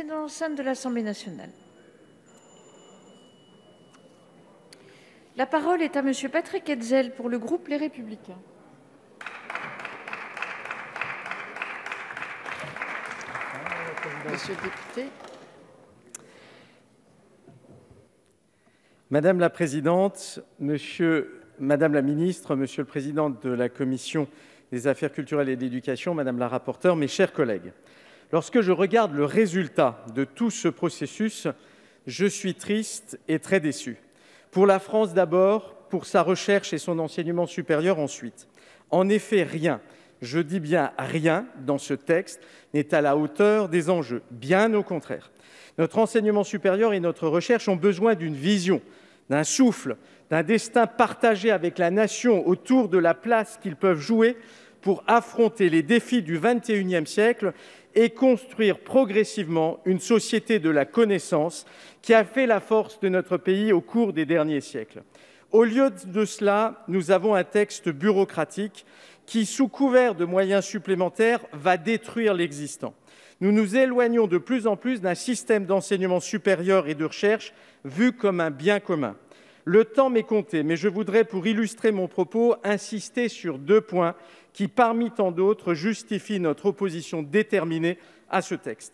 dans l'enceinte de l'Assemblée nationale. La parole est à Monsieur Patrick Hetzel pour le groupe Les Républicains. Monsieur le député. Madame la présidente, Madame la ministre, Monsieur le président de la commission des affaires culturelles et de l'éducation, Madame la rapporteure, mes chers collègues, lorsque je regarde le résultat de tout ce processus, je suis triste et très déçu. Pour la France d'abord, pour sa recherche et son enseignement supérieur ensuite. En effet, rien, je dis bien rien, dans ce texte n'est à la hauteur des enjeux, bien au contraire. Notre enseignement supérieur et notre recherche ont besoin d'une vision, d'un souffle, d'un destin partagé avec la nation autour de la place qu'ils peuvent jouer pour affronter les défis du XXIe siècle et construire progressivement une société de la connaissance qui a fait la force de notre pays au cours des derniers siècles. Au lieu de cela, nous avons un texte bureaucratique qui, sous couvert de moyens supplémentaires, va détruire l'existant. Nous nous éloignons de plus en plus d'un système d'enseignement supérieur et de recherche vu comme un bien commun. Le temps m'est compté, mais je voudrais, pour illustrer mon propos, insister sur 2 points qui, parmi tant d'autres, justifient notre opposition déterminée à ce texte.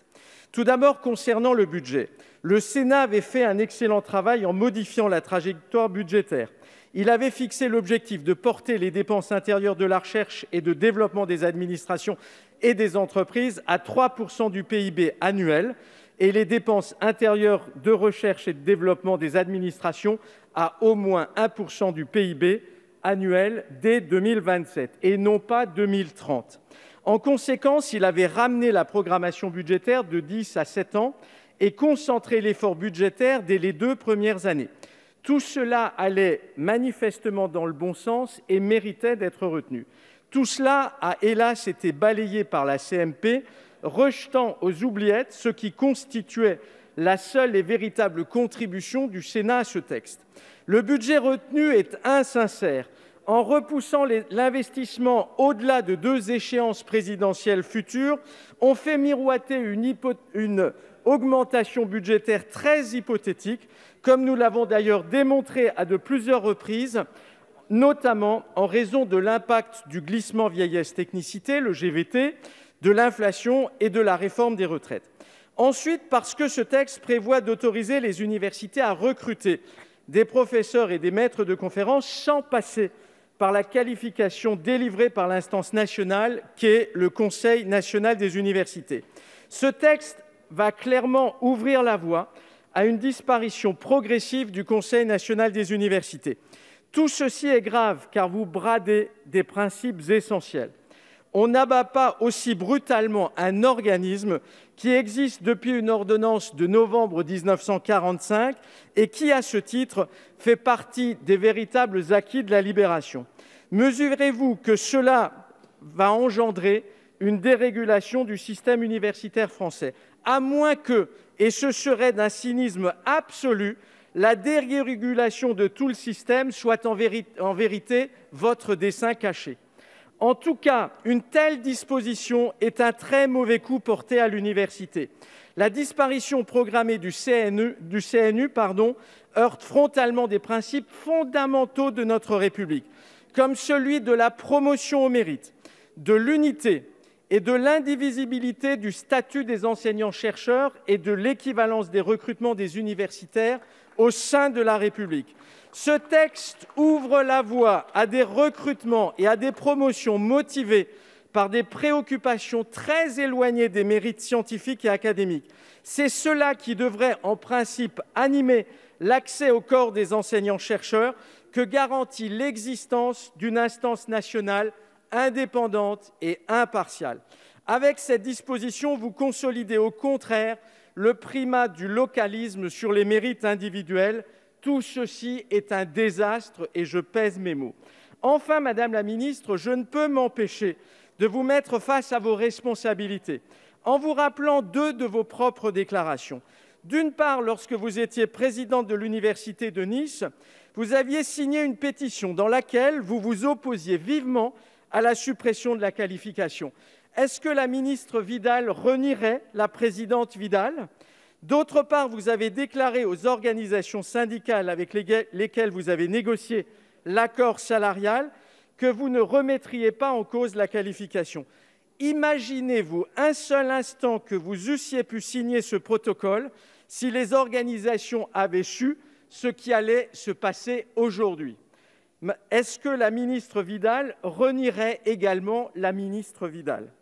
Tout d'abord, concernant le budget, le Sénat avait fait un excellent travail en modifiant la trajectoire budgétaire. Il avait fixé l'objectif de porter les dépenses intérieures de la recherche et de développement des administrations et des entreprises à 3% du PIB annuel et les dépenses intérieures de recherche et de développement des administrations à au moins 1% du PIB annuel dès 2027 et non pas 2030. En conséquence, il avait ramené la programmation budgétaire de 10 à 7 ans et concentré l'effort budgétaire dès les 2 premières années. Tout cela allait manifestement dans le bon sens et méritait d'être retenu. Tout cela a hélas été balayé par la CMP, rejetant aux oubliettes ce qui constituait la seule et véritable contribution du Sénat à ce texte. Le budget retenu est insincère. En repoussant l'investissement au-delà de 2 échéances présidentielles futures, on fait miroiter une augmentation budgétaire très hypothétique, comme nous l'avons d'ailleurs démontré à de plusieurs reprises, notamment en raison de l'impact du glissement vieillesse-technicité, le GVT, de l'inflation et de la réforme des retraites. Ensuite, parce que ce texte prévoit d'autoriser les universités à recruter des professeurs et des maîtres de conférences sans passer par la qualification délivrée par l'instance nationale qu'est le Conseil national des universités. Ce texte va clairement ouvrir la voie à une disparition progressive du Conseil national des universités. Tout ceci est grave car vous bradez des principes essentiels. On n'abat pas aussi brutalement un organisme qui existe depuis une ordonnance de novembre 1945 et qui, à ce titre, fait partie des véritables acquis de la libération. Mesurez-vous que cela va engendrer une dérégulation du système universitaire français, à moins que, et ce serait d'un cynisme absolu, la dérégulation de tout le système soit en vérité votre dessein caché. En tout cas, une telle disposition est un très mauvais coup porté à l'université. La disparition programmée du CNU heurte frontalement des principes fondamentaux de notre République, comme celui de la promotion au mérite, de l'unité et de l'indivisibilité du statut des enseignants-chercheurs et de l'équivalence des recrutements des universitaires au sein de la République. Ce texte ouvre la voie à des recrutements et à des promotions motivées par des préoccupations très éloignées des mérites scientifiques et académiques. C'est cela qui devrait, en principe, animer l'accès au corps des enseignants-chercheurs que garantit l'existence d'une instance nationale indépendante et impartiale. Avec cette disposition, vous consolidez au contraire le primat du localisme sur les mérites individuels. Tout ceci est un désastre et je pèse mes mots. Enfin, Madame la ministre, je ne peux m'empêcher de vous mettre face à vos responsabilités en vous rappelant 2 de vos propres déclarations. D'une part, lorsque vous étiez présidente de l'Université de Nice, vous aviez signé une pétition dans laquelle vous vous opposiez vivement à la suppression de la qualification. Est-ce que la ministre Vidal renierait la présidente Vidal? D'autre part, vous avez déclaré aux organisations syndicales avec lesquelles vous avez négocié l'accord salarial que vous ne remettriez pas en cause la qualification. Imaginez-vous un seul instant que vous eussiez pu signer ce protocole si les organisations avaient su ce qui allait se passer aujourd'hui? Est-ce que la ministre Vidal renierait également la ministre Vidal?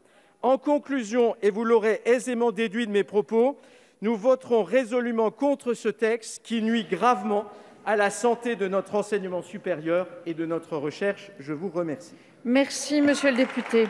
En conclusion, et vous l'aurez aisément déduit de mes propos, nous voterons résolument contre ce texte qui nuit gravement à la santé de notre enseignement supérieur et de notre recherche. Je vous remercie. Merci, monsieur le député.